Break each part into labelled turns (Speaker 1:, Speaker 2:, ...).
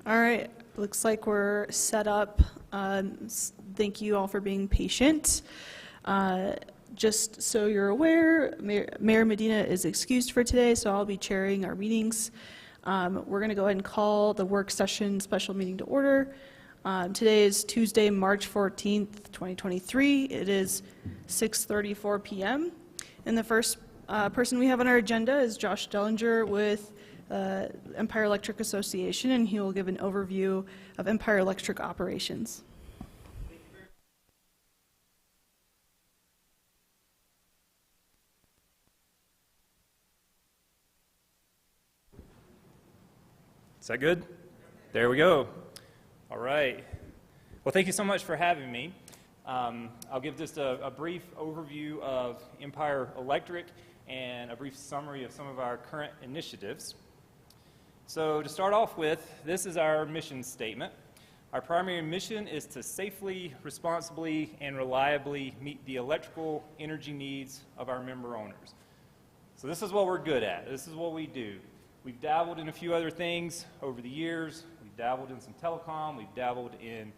Speaker 1: All right, looks like we're set up. Thank you all for being patient. Just so you're aware, Mayor Medina is excused for today, so I'll be chairing our meetings. We're going to go ahead and call the work session special meeting to order. Today is Tuesday, March 14th, 2023. It is 6:34 p.m. And the first person we have on our agenda is Josh Dellinger with Empire Electric Association, and he will give an overview of Empire Electric operations.
Speaker 2: Is that good? There we go. All right. Well, thank you so much for having me. I'll give just a brief overview of Empire Electric and a brief summary of some of our current initiatives. So to start off with, this is our mission statement. Our primary mission is to safely, responsibly, and reliably meet the electrical energy needs of our member owners. So this is what we're good at. This is what we do. We've dabbled in a few other things over the years. We've dabbled in some telecom. We've dabbled in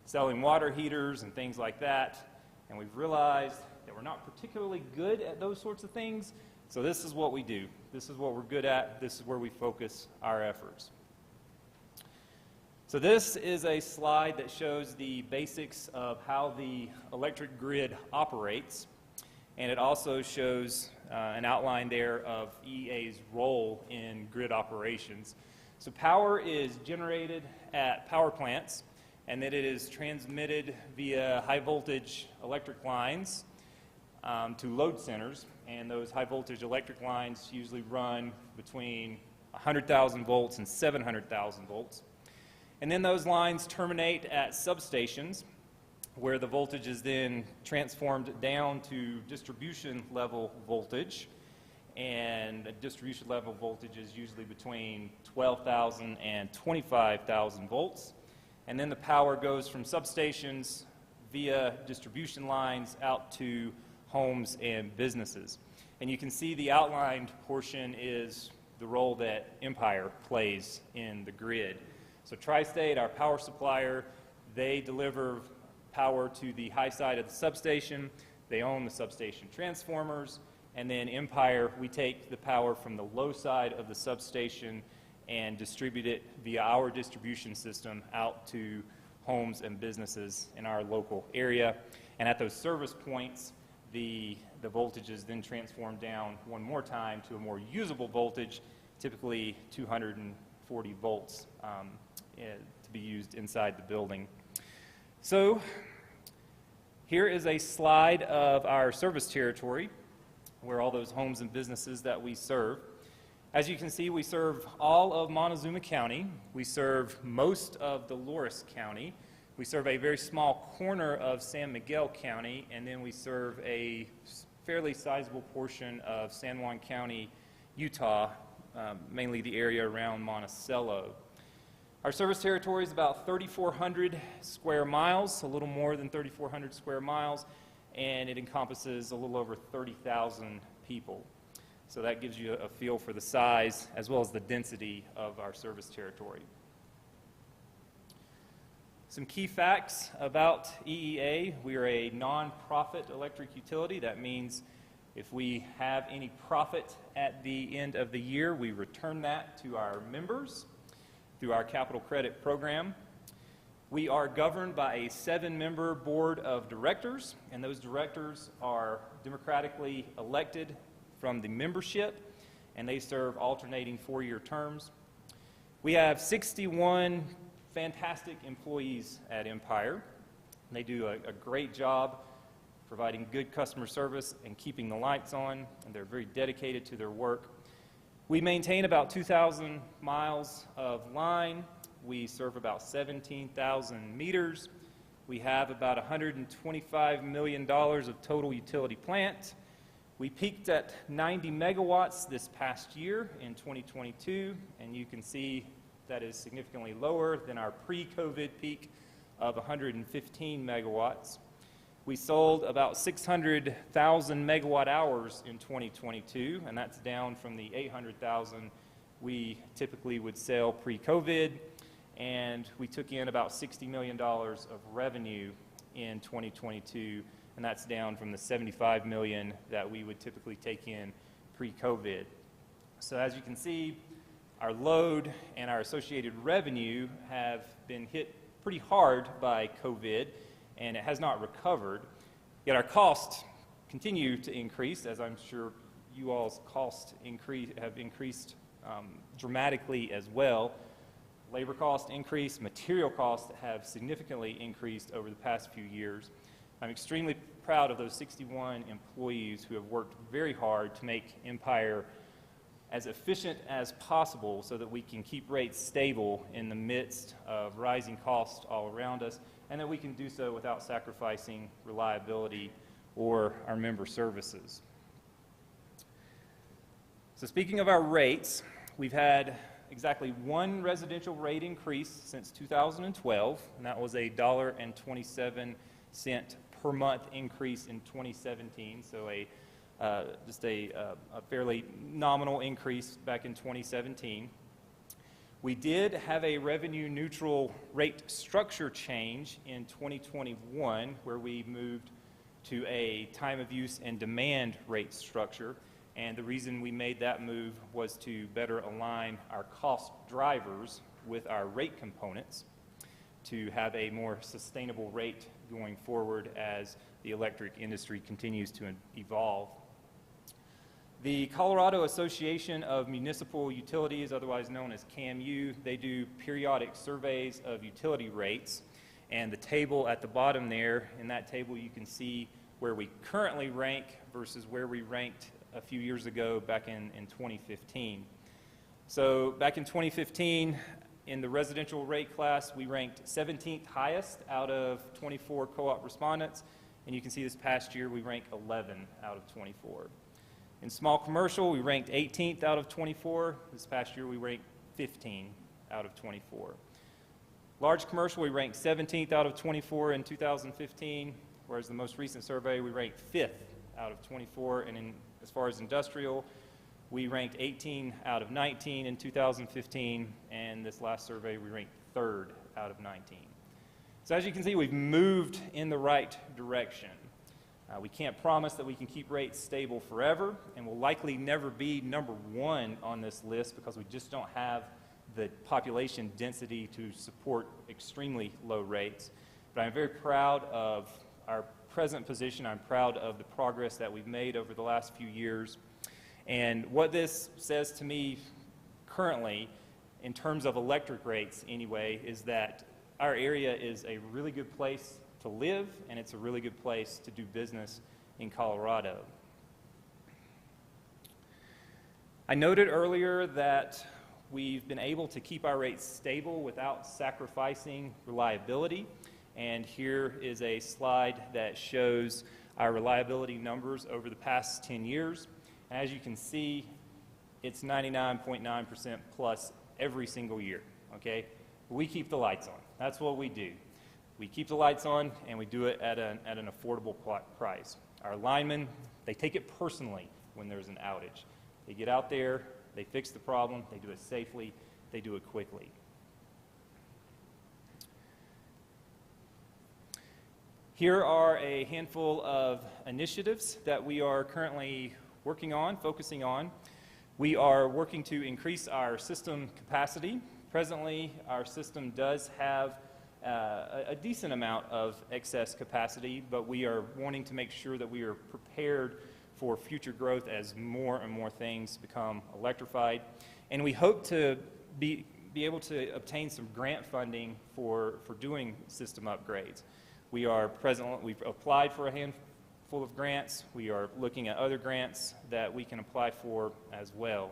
Speaker 2: selling water heaters and things like that. And we've realized that we're not particularly good at those sorts of things. So this is what we do. This is what we're good at. This is where we focus our efforts. So this is a slide that shows the basics of how the electric grid operates. And it also shows an outline there of EEA's role in grid operations. So power is generated at power plants, and then it is transmitted via high voltage electric lines to load centers. And those high voltage electric lines usually run between 100,000 volts and 700,000 volts. And then those lines terminate at substations, where the voltage is then transformed down to distribution level voltage. And a distribution level voltage is usually between 12,000 and 25,000 volts. And then the power goes from substations via distribution lines out to homes and businesses. And you can see the outlined portion is the role that Empire plays in the grid. So Tri-State, our power supplier, they deliver power to the high side of the substation. They own the substation transformers. And then Empire, we take the power from the low side of the substation and distribute it via our distribution system out to homes and businesses in our local area. And at those service points, the voltage is then transformed down one more time to a more usable voltage, typically 240 volts to be used inside the building. So here is a slide of our service territory, where all those homes and businesses that we serve. As you can see, we serve all of Montezuma County. We serve most of Dolores County. We serve a very small corner of San Miguel County, and then we serve a fairly sizable portion of San Juan County, Utah, mainly the area around Monticello. Our service territory is about 3,400 square miles, a little more than 3,400 square miles, and it encompasses a little over 30,000 people. So that gives you a feel for the size as well as the density of our service territory. Some key facts about EEA. We are a nonprofit electric utility. That means if we have any profit at the end of the year, we return that to our members through our capital credit program. We are governed by a 7-member board of directors, and those directors are democratically elected from the membership, and they serve alternating 4-year terms. We have 61 fantastic employees at Empire. They do a great job providing good customer service and keeping the lights on, and they're very dedicated to their work. We maintain about 2,000 miles of line. We serve about 17,000 meters. We have about $125 million of total utility plant. We peaked at 90 megawatts this past year in 2022, and you can see that is significantly lower than our pre-COVID peak of 115 megawatts. We sold about 600,000 megawatt hours in 2022, and that's down from the 800,000 we typically would sell pre-COVID. and we took in about $60 million of revenue in 2022, and that's down from the $75 million that we would typically take in pre-COVID. So as you can see, our load and our associated revenue have been hit pretty hard by COVID, and it has not recovered. Yet our costs continue to increase, as I'm sure you all's costs have increased dramatically as well. Labor costs increased, material costs have significantly increased over the past few years. I'm extremely proud of those 61 employees who have worked very hard to make Empire as efficient as possible so that we can keep rates stable in the midst of rising costs all around us, and that we can do so without sacrificing reliability or our member services. So speaking of our rates, we've had exactly one residential rate increase since 2012, and that was a $1.27 per month increase in 2017, so just a fairly nominal increase back in 2017. We did have a revenue neutral rate structure change in 2021 where we moved to a time of use and demand rate structure, and the reason we made that move was to better align our cost drivers with our rate components to have a more sustainable rate going forward as the electric industry continues to evolve. The Colorado Association of Municipal Utilities, otherwise known as CAMU, they do periodic surveys of utility rates, and the table at the bottom there, in that table you can see where we currently rank versus where we ranked a few years ago back in 2015. So back in 2015, in the residential rate class, we ranked 17th highest out of 24 co-op respondents, and you can see this past year we ranked 11 out of 24. In small commercial, we ranked 18th out of 24. This past year, we ranked 15 out of 24. Large commercial, we ranked 17th out of 24 in 2015, whereas the most recent survey, we ranked 5th out of 24. And as far as industrial, we ranked 18 out of 19 in 2015, and this last survey, we ranked 3rd out of 19. So as you can see, we've moved in the right direction. We can't promise that we can keep rates stable forever, and we'll likely never be number one on this list because we just don't have the population density to support extremely low rates. But I'm very proud of our present position. I'm proud of the progress that we've made over the last few years. And what this says to me currently, in terms of electric rates anyway, is that our area is a really good place to live, and it's a really good place to do business in Colorado. I noted earlier that we've been able to keep our rates stable without sacrificing reliability, and here is a slide that shows our reliability numbers over the past 10 years. And as you can see, it's 99.9% plus every single year, okay? We keep the lights on. That's what we do. We keep the lights on, and we do it at an affordable price. Our linemen, they take it personally when there's an outage. They get out there, they fix the problem, they do it safely, they do it quickly. Here are a handful of initiatives that we are currently working on, focusing on. We are working to increase our system capacity. Presently, our system does have a decent amount of excess capacity, but we are wanting to make sure that we are prepared for future growth as more and more things become electrified. And we hope to be able to obtain some grant funding for doing system upgrades. We've applied for a handful of grants. We are looking at other grants that we can apply for as well.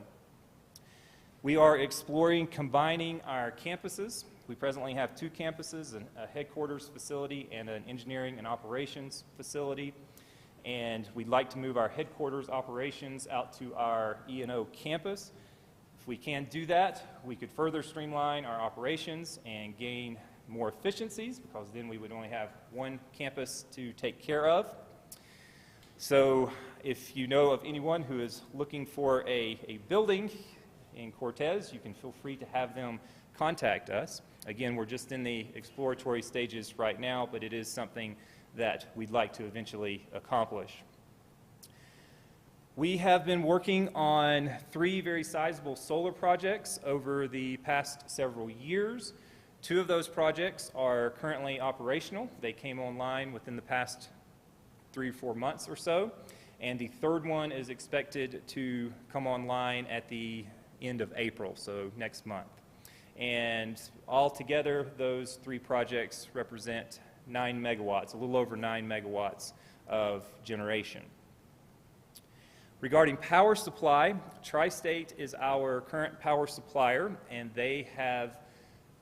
Speaker 2: We are exploring combining our campuses. We presently have 2 campuses, a headquarters facility and an engineering and operations facility. And we'd like to move our headquarters operations out to our E&O campus. If we can do that, we could further streamline our operations and gain more efficiencies, because then we would only have one campus to take care of. So if you know of anyone who is looking for a building in Cortez, you can feel free to have them contact us. Again, we're just in the exploratory stages right now, but it is something that we'd like to eventually accomplish. We have been working on 3 very sizable solar projects over the past several years. 2 of those projects are currently operational. They came online within the past 3 or 4 months or so, and the 3rd one is expected to come online at the end of April, so next month. And altogether, those 3 projects represent 9 megawatts, a little over 9 megawatts of generation. Regarding power supply, Tri-State is our current power supplier, and they have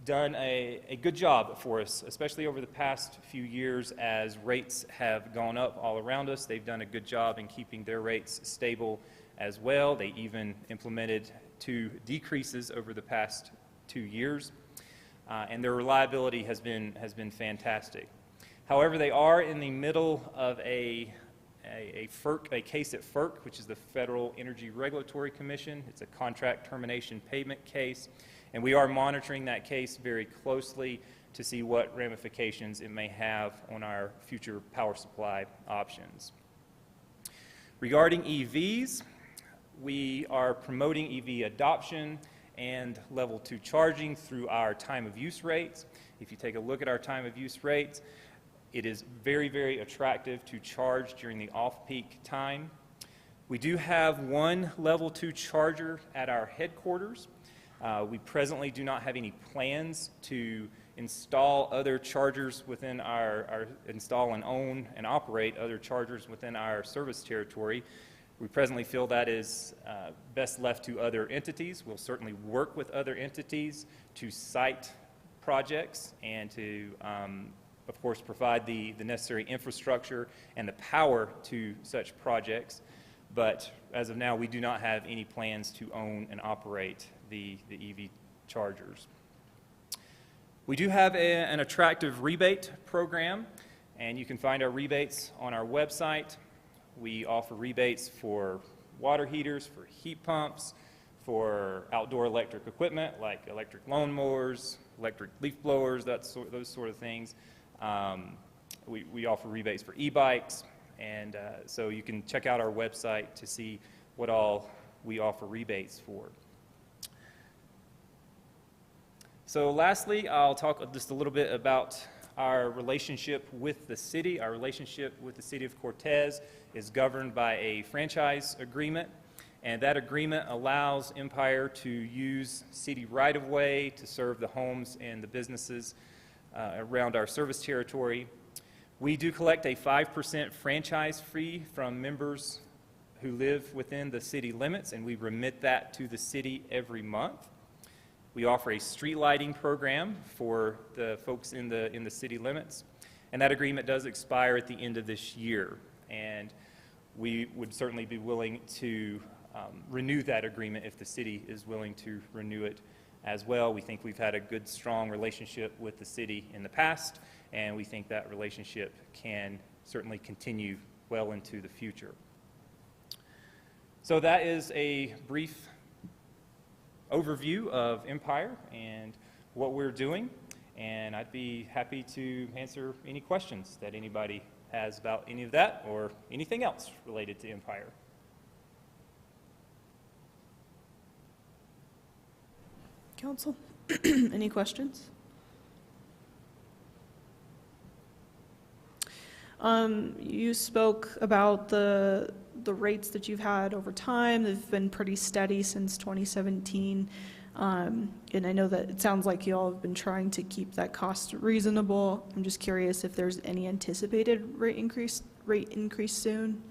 Speaker 2: done a good job for us, especially over the past few years as rates have gone up all around us. They've done a good job in keeping their rates stable as well. They even implemented 2 decreases over the past 2 years, and their reliability has been fantastic. However, they are in the middle of a case at FERC, which is the Federal Energy Regulatory Commission. It's a contract termination payment case, and we are monitoring that case very closely to see what ramifications it may have on our future power supply options. Regarding EVs, we are promoting EV adoption and level 2 charging through our time of use rates. If you take a look at our time of use rates, it is very, very attractive to charge during the off-peak time. We do have 1 level 2 charger at our headquarters. We presently do not have any plans to install other chargers within install and own and operate other chargers within our service territory. We presently feel that is best left to other entities. We'll certainly work with other entities to site projects and to of course, provide the necessary infrastructure and the power to such projects. But as of now, we do not have any plans to own and operate the EV chargers. We do have an attractive rebate program, and you can find our rebates on our website. We offer rebates for water heaters, for heat pumps, for outdoor electric equipment like electric lawnmowers, electric leaf blowers, those sort of things. We offer rebates for e-bikes, and so you can check out our website to see what all we offer rebates for. So lastly, I'll talk just a little bit about our relationship with the city. Our relationship with the city of Cortez is governed by a franchise agreement, and that agreement allows Empire to use city right-of-way to serve the homes and the businesses around our service territory. We do collect a 5% franchise fee from members who live within the city limits, and we remit that to the city every month. We offer a street lighting program for the folks in the city limits, and that agreement does expire at the end of this year, and we would certainly be willing to renew that agreement if the city is willing to renew it as well. We think we've had a good, strong relationship with the city in the past, and we think that relationship can certainly continue well into the future. So that is a brief overview of Empire and what we're doing, and I'd be happy to answer any questions that anybody has about any of that or anything else related to Empire.
Speaker 1: Council, any questions? You spoke about the rates that you've had over time. They've been pretty steady since 2017. And I know that it sounds like you all have been trying to keep that cost reasonable. I'm just curious if there's any anticipated rate increase soon?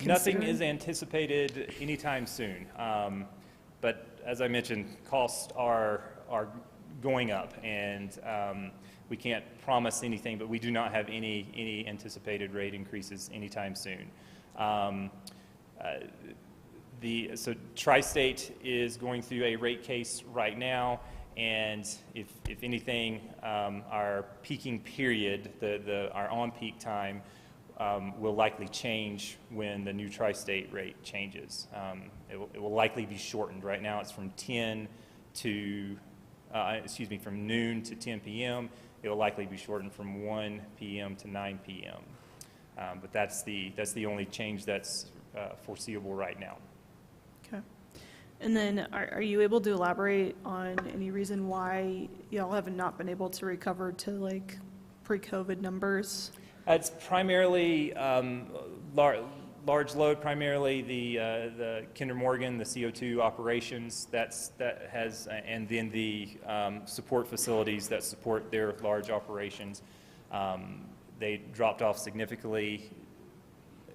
Speaker 2: Nothing is anticipated anytime soon. But as I mentioned, costs are going up, and we can't promise anything, but we do not have any anticipated rate increases anytime soon. So Tri-State is going through a rate case right now, and if anything, our peaking period, our on-peak time, will likely change when the new Tri-State rate changes. It will likely be shortened. Right now it's from 10 to from noon to 10 p.m. It will likely be shortened from 1 p.m. to 9 p.m. But that's the only change that's foreseeable right now.
Speaker 1: Okay. And then are you able to elaborate on any reason why y'all have not been able to recover to like pre-COVID numbers?
Speaker 2: It's primarily large load, primarily the Kinder Morgan, the CO2 operations, and then the support facilities that support their large operations. They dropped off significantly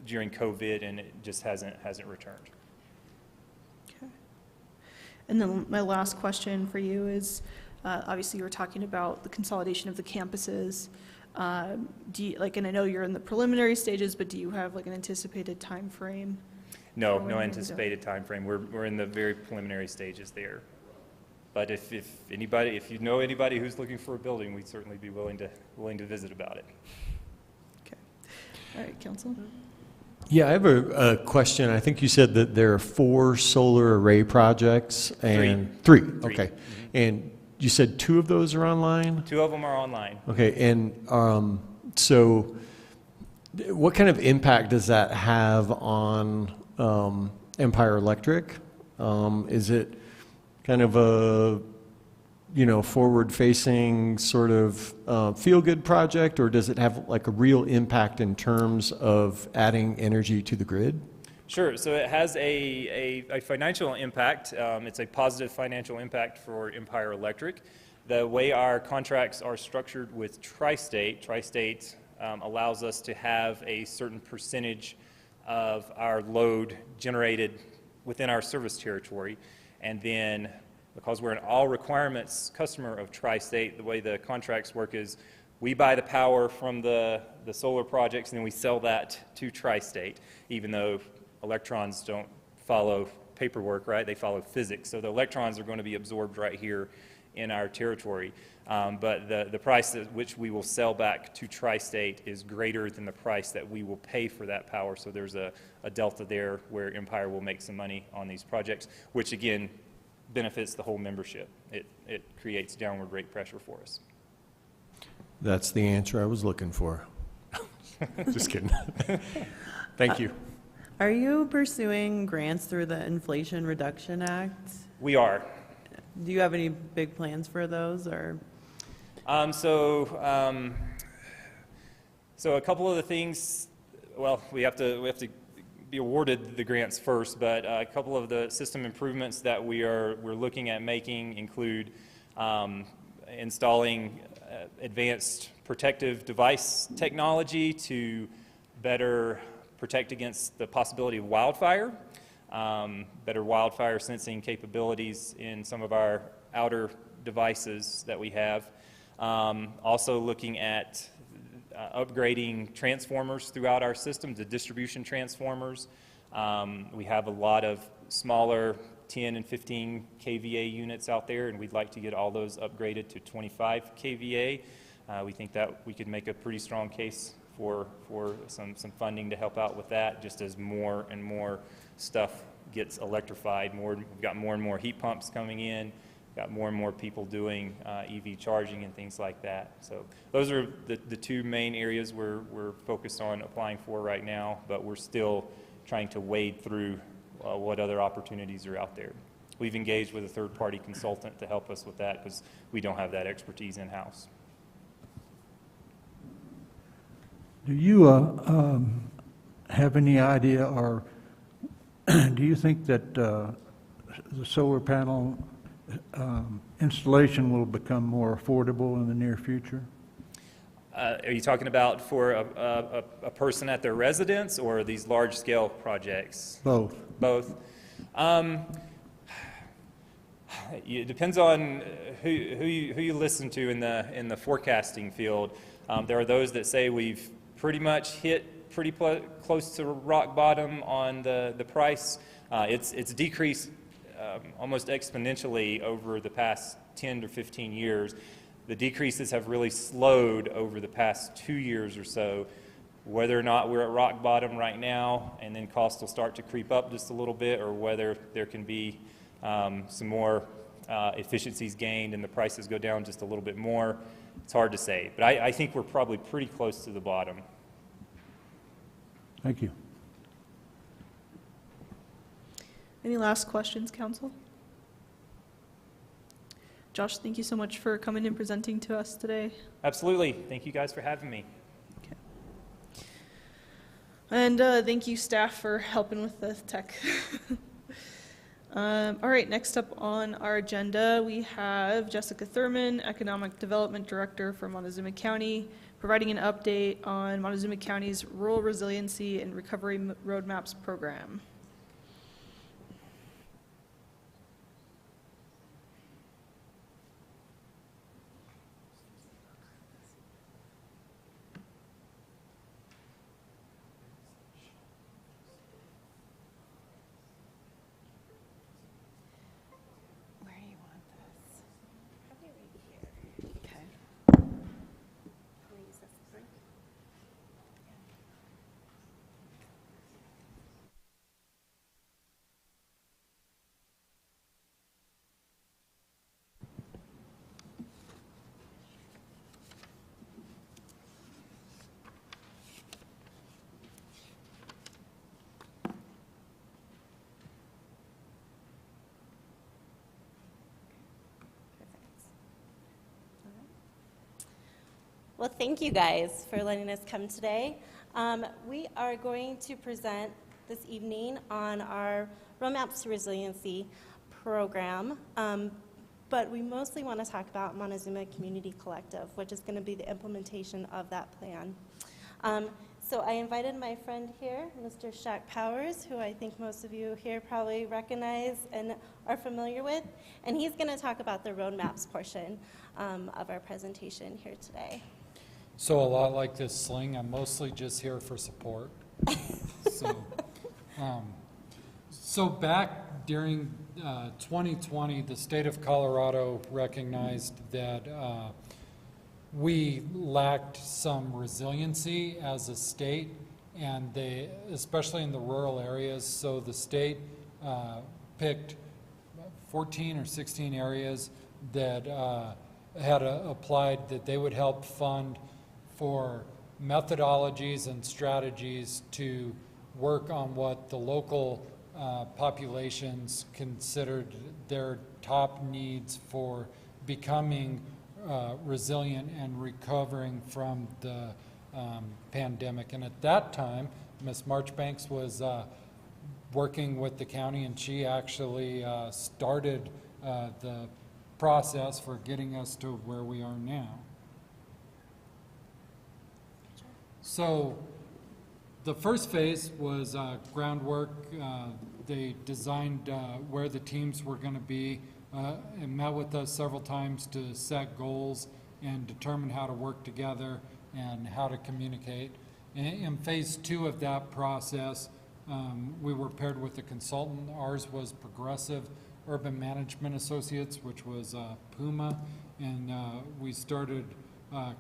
Speaker 2: during COVID, and it just hasn't returned.
Speaker 1: Okay. And then my last question for you is, obviously you were talking about the consolidation of the campuses. Do you, and I know you're in the preliminary stages, but do you have like an anticipated time frame?
Speaker 2: No anticipated time frame. We're in the very preliminary stages there. But if you know anybody who's looking for a building, we'd certainly be willing to visit about it.
Speaker 1: Okay. All right, Council.
Speaker 3: Yeah, I have a question. I think you said that there are 4 solar array projects and three. Okay. Mm-hmm. And you said 2 of those are online?
Speaker 2: 2 of them are online.
Speaker 3: Okay, and so what kind of impact does that have on Empire Electric? Is it kind of a, forward-facing sort of feel-good project, or does it have like a real impact in terms of adding energy to the grid?
Speaker 2: Sure. So it has a financial impact. It's a positive financial impact for Empire Electric. The way our contracts are structured with Tri-State allows us to have a certain percentage of our load generated within our service territory. And then, because we're an all requirements customer of Tri-State, the way the contracts work is we buy the power from the solar projects and then we sell that to Tri-State, even though electrons don't follow paperwork, right? They follow physics. So the electrons are going to be absorbed right here in our territory. But the price at which we will sell back to Tri-State is greater than the price that we will pay for that power. So there's a delta there where Empire will make some money on these projects, which again benefits the whole membership. It creates downward rate pressure for us.
Speaker 3: That's the answer I was looking for. Just kidding. Thank you.
Speaker 4: Are you pursuing grants through the Inflation Reduction Act?
Speaker 2: We are.
Speaker 4: Do you have any big plans for those, or?
Speaker 2: So a couple of the things. Well, we have to be awarded the grants first, but a couple of the system improvements that we're looking at making include installing advanced protective device technology to better protect against the possibility of wildfire, better wildfire sensing capabilities in some of our outer devices that we have. Also looking at upgrading transformers throughout our system, the distribution transformers. We have a lot of smaller 10 and 15 kVA units out there, and we'd like to get all those upgraded to 25 kVA. We think that we could make a pretty strong case for some funding to help out with that, just as more and more stuff gets electrified. We've got more and more heat pumps coming in, got more and more people doing EV charging and things like that. So those are the 2 main areas we're focused on applying for right now, but we're still trying to wade through what other opportunities are out there. We've engaged with a third-party consultant to help us with that because we don't have that expertise in-house.
Speaker 5: Do you have any idea, or do you think that the solar panel installation will become more affordable in the near future?
Speaker 2: Are you talking about for a person at their residence or these large-scale projects?
Speaker 5: Both.
Speaker 2: Both. It depends on who you listen to in the forecasting field. There are those that say we've pretty much hit pretty close to rock bottom on the price. It's decreased almost exponentially over the past 10 to 15 years. The decreases have really slowed over the past 2 years or so. Whether or not we're at rock bottom right now and then costs will start to creep up just a little bit, or whether there can be some more efficiencies gained and the prices go down just a little bit more. It's hard to say, but I think we're probably pretty close to the bottom.
Speaker 5: Thank you.
Speaker 1: Any last questions, council? Josh, thank you so much for coming and presenting to us today.
Speaker 2: Absolutely. Thank you guys for having me.
Speaker 1: And thank you, staff, for helping with the tech. All right, next up on our agenda, we have Jessica Thurman, Economic Development Director for Montezuma County, providing an update on Montezuma County's Rural Resiliency and Recovery Roadmaps program.
Speaker 4: Where do you want this? Probably right here. Okay. Can I use this mic?
Speaker 6: Well, thank you guys for letting us come today. We are going to present this evening on our Roadmaps to Resiliency program, but we mostly want to talk about Montezuma Community Collective, which is going to be the implementation of that plan. So I invited my friend here, Mr. Shaq Powers, who I think most of you here probably recognize and are familiar with, and he's going to talk about the roadmaps portion of our presentation here today.
Speaker 7: So a lot like this sling, I'm mostly just here for support. So back during 2020, the state of Colorado recognized that we lacked some resiliency as a state, and especially in the rural areas. So the state picked 14 or 16 areas that had applied that they would help fund for methodologies and strategies to work on what the local populations considered their top needs for becoming resilient and recovering from the pandemic. And at that time, Ms. Marchbanks was working with the county, and she actually started the process for getting us to where we are now. So the first phase was groundwork. They designed where the teams were going to be and met with us several times to set goals and determine how to work together and how to communicate. In phase 2 of that process, we were paired with a consultant. Ours was Progressive Urban Management Associates, which was PUMA, and we started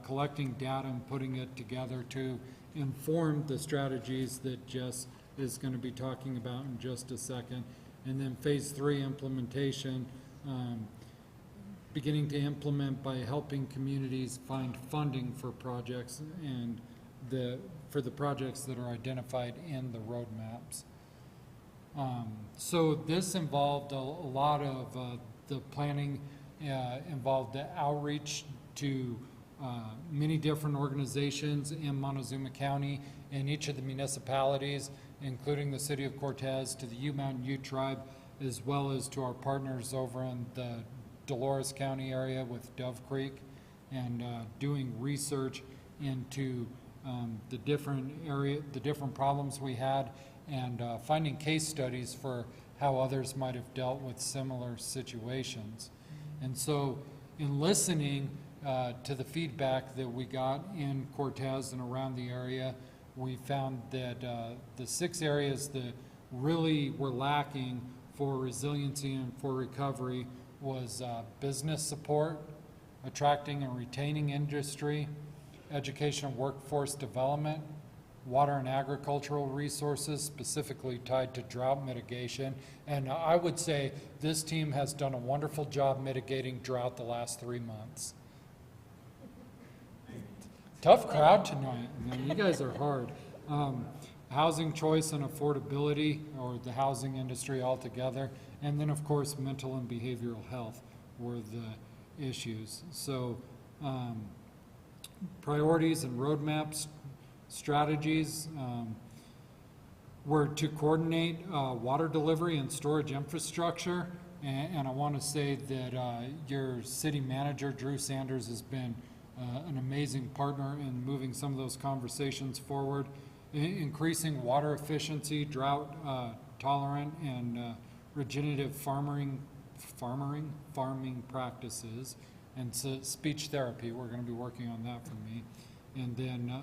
Speaker 7: collecting data and putting it together to inform the strategies that Jess is going to be talking about in just a second. And then phase 3 implementation, beginning to implement by helping communities find funding for projects and for the projects that are identified in the roadmaps. So this involved a lot of the planning, involved the outreach to many different organizations in Montezuma County and each of the municipalities, including the city of Cortez, to the U-Mountain Ute Tribe, as well as to our partners over in the Dolores County area with Dove Creek, and doing research into the different problems we had, and finding case studies for how others might have dealt with similar situations. And so in listening to the feedback that we got in Cortez and around the area, we found that the 6 areas that really were lacking for resiliency and for recovery was business support, attracting and retaining industry, education and workforce development, water and agricultural resources, specifically tied to drought mitigation. And I would say this team has done a wonderful job mitigating drought the last 3 months. Tough crowd tonight. Man, you guys are hard. Housing choice and affordability, or the housing industry altogether, and then of course mental and behavioral health were the issues. So priorities and roadmaps, strategies were to coordinate water delivery and storage infrastructure, and I want to say that your city manager, Drew Sanders, has been an amazing partner in moving some of those conversations forward. Increasing water efficiency, drought tolerant, and regenerative farming practices, and so speech therapy. We're going to be working on that for me. And then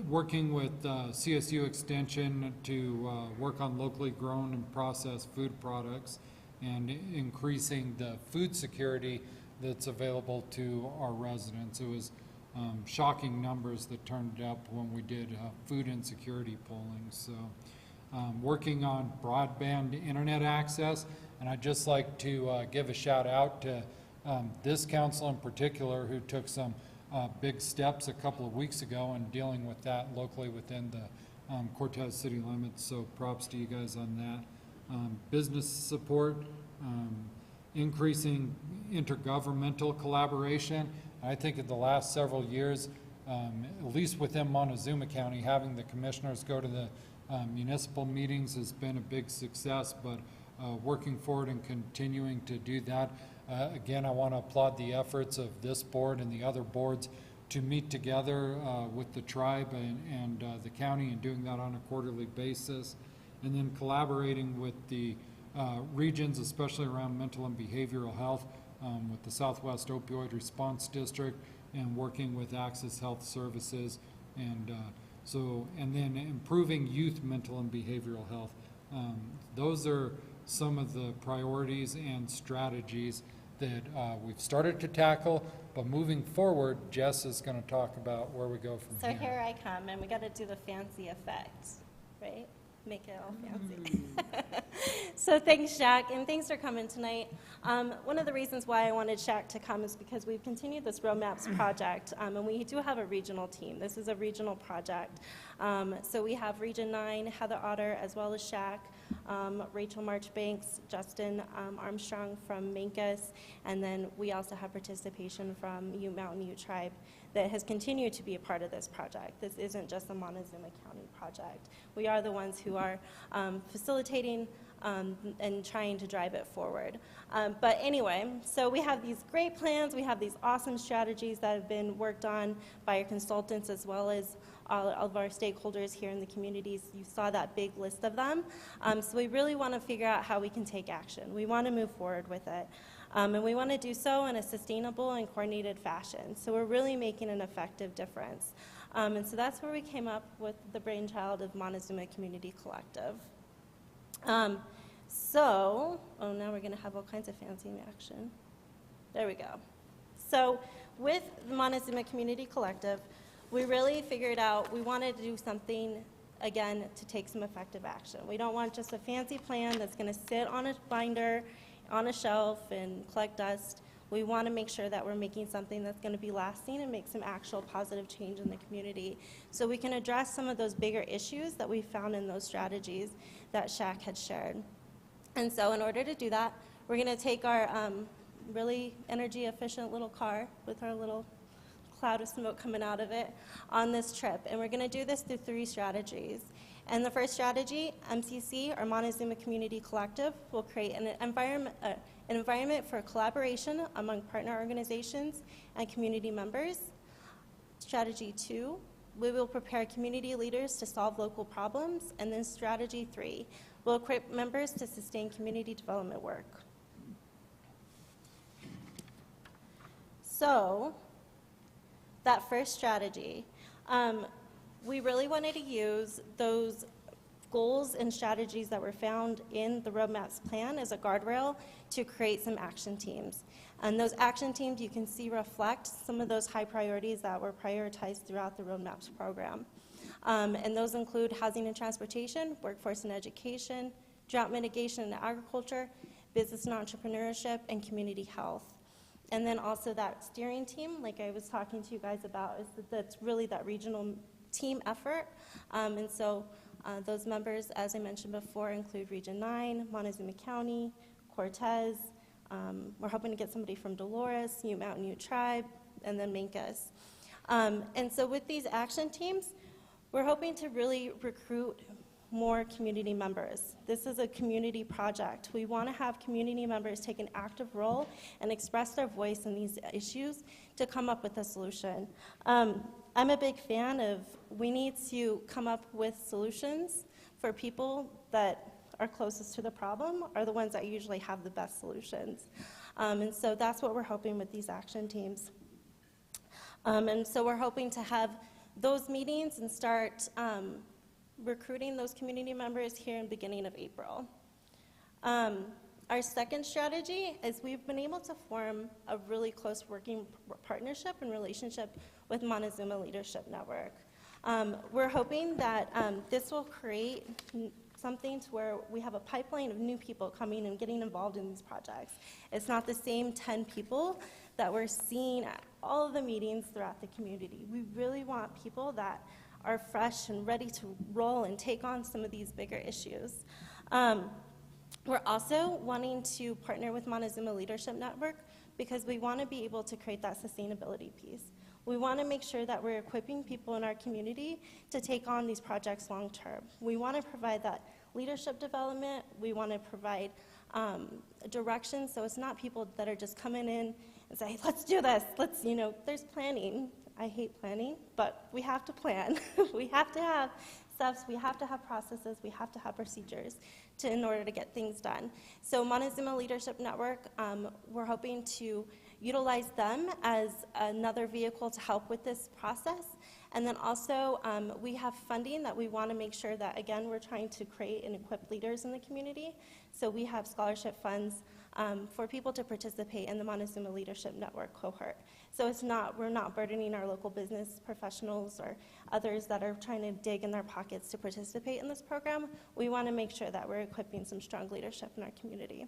Speaker 7: working with CSU Extension to work on locally grown and processed food products, and increasing the food security that's available to our residents. It was shocking numbers that turned up when we did food insecurity polling. So working on broadband internet access, and I'd just like to give a shout out to this council in particular, who took some big steps a couple of weeks ago in dealing with that locally within the Cortez city limits. So props to you guys on that. Business support, increasing intergovernmental collaboration. I think in the last several years, at least within Montezuma County, having the commissioners go to the municipal meetings has been a big success, but working forward and continuing to do that. Again, I want to applaud the efforts of this board and the other boards to meet together with the tribe and the county, and doing that on a quarterly basis, and then collaborating with the regions, especially around mental and behavioral health, with the Southwest Opioid Response District, and working with Access Health Services, and and then improving youth mental and behavioral health. Those are some of the priorities and strategies that we've started to tackle, but moving forward, Jess is going to talk about where we go from
Speaker 6: So
Speaker 7: here.
Speaker 6: here I come, and we got to do the fancy effect, right? Make it all fancy. So thanks, Shaq, and thanks for coming tonight. One of the reasons why I wanted Shaq to come is because we've continued this roadmaps project, and we do have a regional team. This is a regional project. So we have Region 9, Heather Otter, as well as Shaq, Rachel Marchbanks, Justin Armstrong from Mancus, and then we also have participation from Ute Mountain Ute Tribe that has continued to be a part of this project. This isn't just a Montezuma County project. We are the ones who are facilitating and trying to drive it forward. But anyway, so we have these great plans, we have these awesome strategies that have been worked on by our consultants as well as all of our stakeholders here in the communities. You saw that big list of them. So we really want to figure out how we can take action. We want to move forward with it. And we want to do so in a sustainable and coordinated fashion. So we're really making an effective difference. And so that's where we came up with the brainchild of Montezuma Community Collective. Now we're going to have all kinds of fancy action. There we go. So with the Montezuma Community Collective, we really figured out we wanted to do something, again, to take some effective action. We don't want just a fancy plan that's going to sit on a binder, on a shelf, and collect dust. We want to make sure that we're making something that's going to be lasting and make some actual positive change in the community, so we can address some of those bigger issues that we found in those strategies that Shaq had shared. And so in order to do that, we're going to take our really energy efficient little car with our little cloud of smoke coming out of it on this trip. And we're going to do this through 3 strategies. And the first strategy, MCC, or Montezuma Community Collective, will create an environment for collaboration among partner organizations and community members. Strategy 2, we will prepare community leaders to solve local problems. And then strategy 3, we'll equip members to sustain community development work. So, that first strategy, we really wanted to use those goals and strategies that were found in the roadmaps plan as a guardrail to create some action teams. And those action teams you can see reflect some of those high priorities that were prioritized throughout the roadmaps program. And those include housing and transportation, workforce and education, drought mitigation and agriculture, business and entrepreneurship, and community health. And then also that steering team, like I was talking to you guys about, that's really that regional team effort. And so those members, as I mentioned before, include Region 9, Montezuma County, Cortez. We're hoping to get somebody from Dolores, Ute Mountain Ute Tribe, and then Mancos. And so with these action teams, we're hoping to really recruit more community members. This is a community project. We want to have community members take an active role and express their voice in these issues to come up with a solution. I'm a big fan of we need to come up with solutions for people that are closest to the problem are the ones that usually have the best solutions. And so that's what we're hoping with these action teams. And so we're hoping to have those meetings and start recruiting those community members here in the beginning of April. Our second strategy is we've been able to form a really close working partnership and relationship with Montezuma Leadership Network. We're hoping that this will create something to where we have a pipeline of new people coming and getting involved in these projects. It's not the same 10 people that we're seeing at all of the meetings throughout the community. We really want people that are fresh and ready to roll and take on some of these bigger issues. We're also wanting to partner with Montezuma Leadership Network because we want to be able to create that sustainability piece. We want to make sure that we're equipping people in our community to take on these projects long term. We want to provide that leadership development. We want to provide direction, so it's not people that are just coming in and say, let's do this. Let's, there's planning. I hate planning, but we have to plan. We have to have steps, we have to have processes, we have to have procedures in order to get things done. So Montezuma Leadership Network, we're hoping to utilize them as another vehicle to help with this process. And then also, we have funding that we want to make sure that, again, we're trying to create and equip leaders in the community. So we have scholarship funds for people to participate in the Montezuma Leadership Network cohort. So we're not burdening our local business professionals or others that are trying to dig in their pockets to participate in this program. We want to make sure that we're equipping some strong leadership in our community.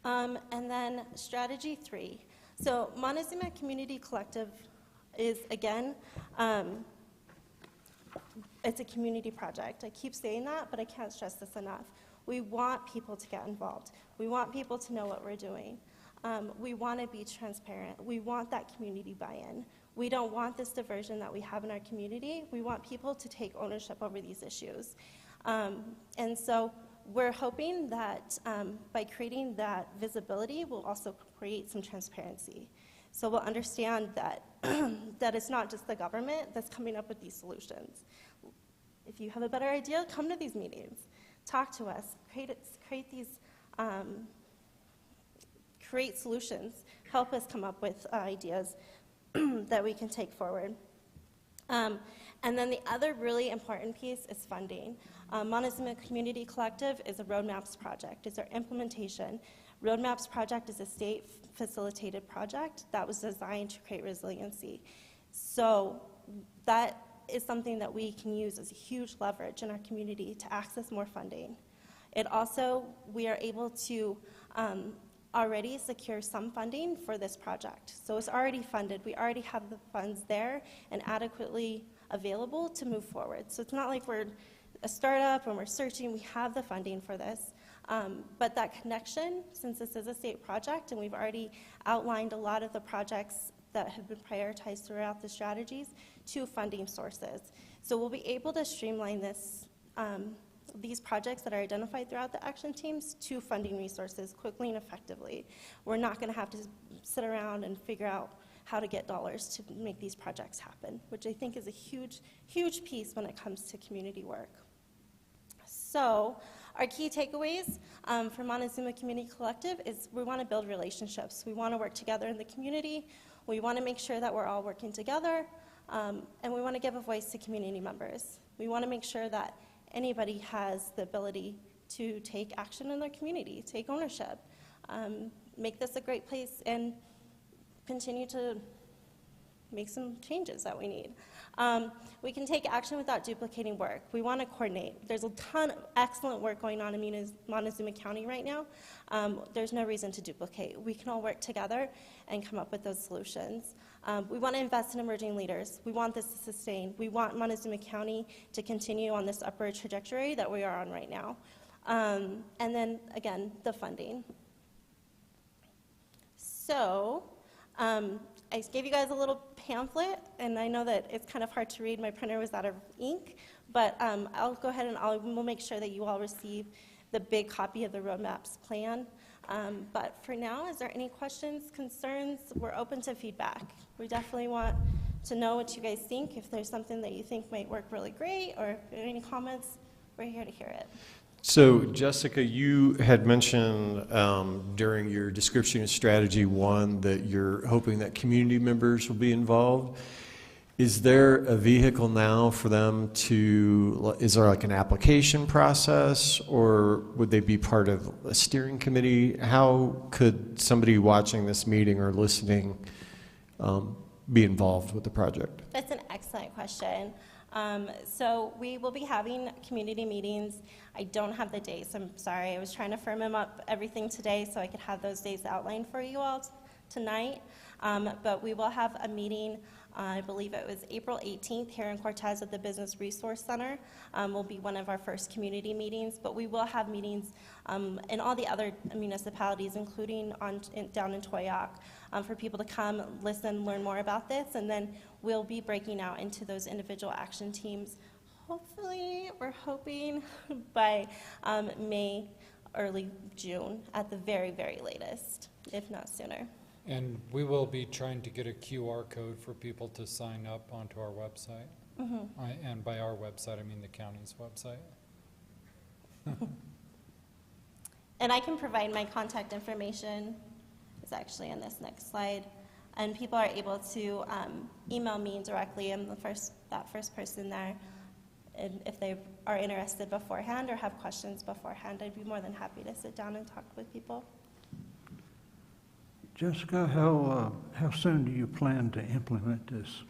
Speaker 6: And then strategy 3. So Montezuma Community Collective is, again, it's a community project. I keep saying that, but I can't stress this enough. We want people to get involved. We want people to know what we're doing. We want to be transparent. We want that community buy-in. We don't want this diversion that we have in our community. We want people to take ownership over these issues. And so we're hoping that by creating that visibility, we'll also create some transparency. So we'll understand that, that it's not just the government that's coming up with these solutions. If you have a better idea, come to these meetings. Talk to us. Create solutions. Help us come up with ideas that we can take forward. And then the other really important piece is funding. Montezuma Community Collective is a roadmaps project. It's our implementation. Roadmaps project is a state-facilitated project that was designed to create resiliency. So that is something that we can use as a huge leverage in our community to access more funding. It also, we are able to already secure some funding for this project. So it's already funded. We already have the funds there and adequately available to move forward. So it's not like we're a startup and we're searching. We have the funding for this. But that connection, since this is a state project and we've already outlined a lot of the projects that have been prioritized throughout the strategies to funding sources. So we'll be able to streamline this, these projects that are identified throughout the action teams to funding resources quickly and effectively. We're not going to have to sit around and figure out how to get dollars to make these projects happen, which I think is a huge, huge piece when it comes to community work. So our key takeaways for Montezuma Community Collective is we want to build relationships. We want to work together in the community. We want to make sure that we're all working together, and we want to give a voice to community members. We want to make sure that anybody has the ability to take action in their community, take ownership, make this a great place, and continue to make some changes that we need. We can take action without duplicating work. We want to coordinate. There's a ton of excellent work going on in Montezuma County right now. There's no reason to duplicate. We can all work together and come up with those solutions. We want to invest in emerging leaders. We want this to sustain. We want Montezuma County to continue on this upward trajectory that we are on right now. And then, again, the funding. So, I gave you guys a little pamphlet, and I know that it's kind of hard to read. My printer was out of ink, but I'll go ahead and we'll make sure that you all receive the big copy of the roadmaps plan. But for now, is there any questions, concerns? We're open to feedback. We definitely want to know what you guys think. If there's something that you think might work really great, or if there are any comments, we're here to hear it.
Speaker 3: So, Jessica, you had mentioned during your description of strategy 1 that you're hoping that community members will be involved. Is there a vehicle now for them to, is there like an application process, or would they be part of a steering committee? How could somebody watching this meeting or listening be involved with the project?
Speaker 6: That's an excellent question. So we will be having community meetings. I don't have the dates, I'm sorry. I was trying to firm them up everything today so I could have those dates outlined for you all tonight. But we will have a meeting, I believe it was April 18th here in Cortez at the Business Resource Center. Will be one of our first community meetings, but we will have meetings in all the other municipalities, including down in Toyac, for people to come, listen, learn more about this, and then we'll be breaking out into those individual action teams. Hopefully, we're hoping by May, early June at the very, very latest, if not sooner.
Speaker 7: And we will be trying to get a QR code for people to sign up onto our website. And by our website, I mean the county's website.
Speaker 6: And I can provide my contact information. It's actually in this next slide. And people are able to email me directly. I'm that first person there. And if they are interested beforehand or have questions beforehand, I'd be more than happy to sit down and talk with people.
Speaker 5: Jessica, how soon do you plan to implement this?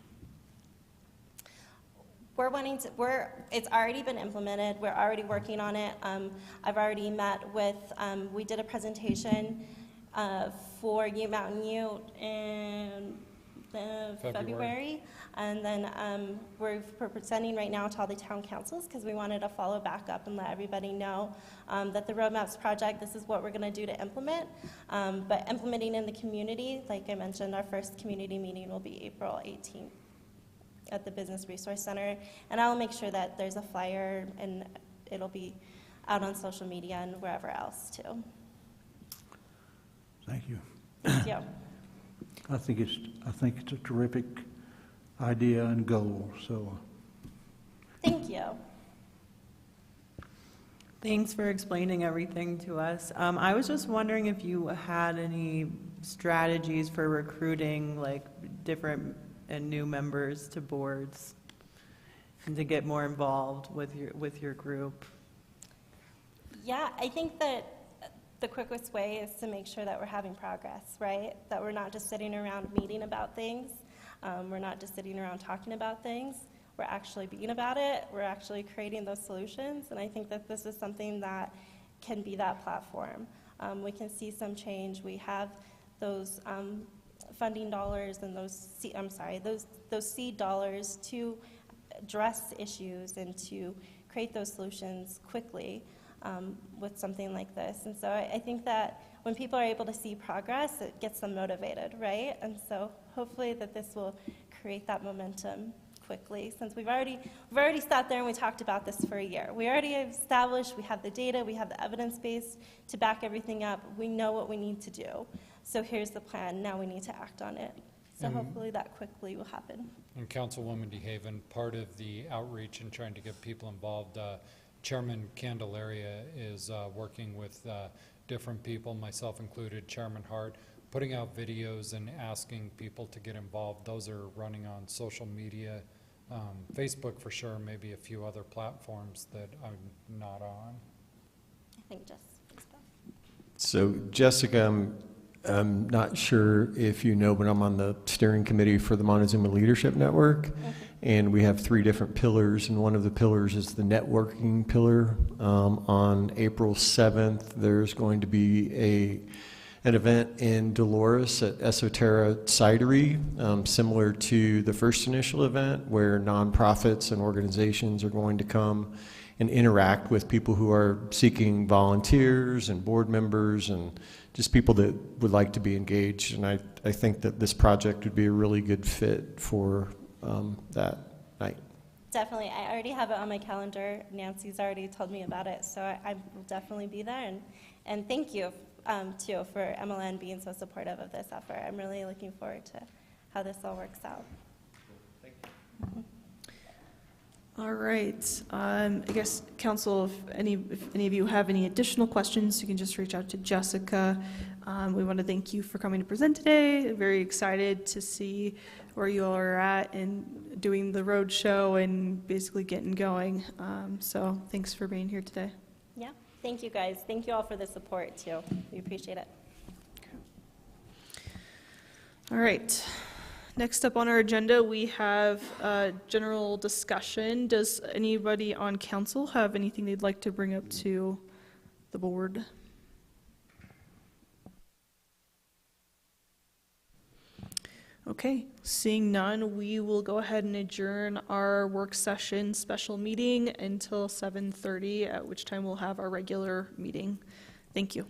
Speaker 6: It's already been implemented. We're already working on it. I've already met with, we did a presentation for Ute Mountain Ute in February. And then we're presenting right now to all the town councils because we wanted to follow back up and let everybody know that the Roadmaps project, this is what we're going to do to implement. But implementing in the community, like I mentioned, our first community meeting will be April 18th at the Business Resource Center. And I'll make sure that there's a flyer and it'll be out on social media and wherever else too.
Speaker 5: Thank you.
Speaker 6: Thank you.
Speaker 5: I think it's a terrific idea and goal, so.
Speaker 6: Thank you.
Speaker 8: Thanks for explaining everything to us. I was just wondering if you had any strategies for recruiting like different and new members to boards and to get more involved with your group.
Speaker 6: Yeah, I think that the quickest way is to make sure that we're having progress, right? That we're not just sitting around meeting about things. We're not just sitting around talking about things. We're actually being about it. We're actually creating those solutions. And I think that this is something that can be that platform. We can see some change. We have those funding dollars and those seed dollars to address issues and to create those solutions quickly with something like this. And so I think that when people are able to see progress, it gets them motivated, right? And so hopefully that this will create that momentum quickly, since we've already sat there and we talked about this for a year. We already established, we have the data, we have the evidence base to back everything up. We know what we need to do. So here's the plan. Now we need to act on it. So hopefully that quickly will happen.
Speaker 7: And Councilwoman DeHaven, part of the outreach and trying to get people involved, Chairman Candelaria is working with different people, myself included, Chairman Hart, putting out videos and asking people to get involved. Those are running on social media, Facebook for sure, maybe a few other platforms that I'm not on.
Speaker 6: I think just.
Speaker 3: So Jessica, I'm not sure if you know, but I'm on the steering committee for the Montezuma Leadership Network. And we have 3 different pillars, and one of the pillars is the networking pillar. On April 7th, there's going to be an event in Dolores at Esoterra Cidery, similar to the first initial event, where nonprofits and organizations are going to come and interact with people who are seeking volunteers and board members and just people that would like to be engaged. And I think that this project would be a really good fit for that night.
Speaker 6: Definitely. I already have it on my calendar. Nancy's already told me about it, so I will definitely be there. And thank you, too, for MLN being so supportive of this effort. I'm really looking forward to how this all works out.
Speaker 1: All right. I guess, council, if any of you have any additional questions, you can just reach out to Jessica. We want to thank you for coming to present today. Very excited to see where you all are at and doing the road show and basically getting going. So thanks for being here today.
Speaker 6: Yeah. Thank you, guys. Thank you all for the support, too. We appreciate it.
Speaker 1: All right. Next up on our agenda, we have general discussion. Does anybody on council have anything they'd like to bring up to the board? Okay, seeing none, we will go ahead and adjourn our work session special meeting until 7:30, at which time we'll have our regular meeting. Thank you.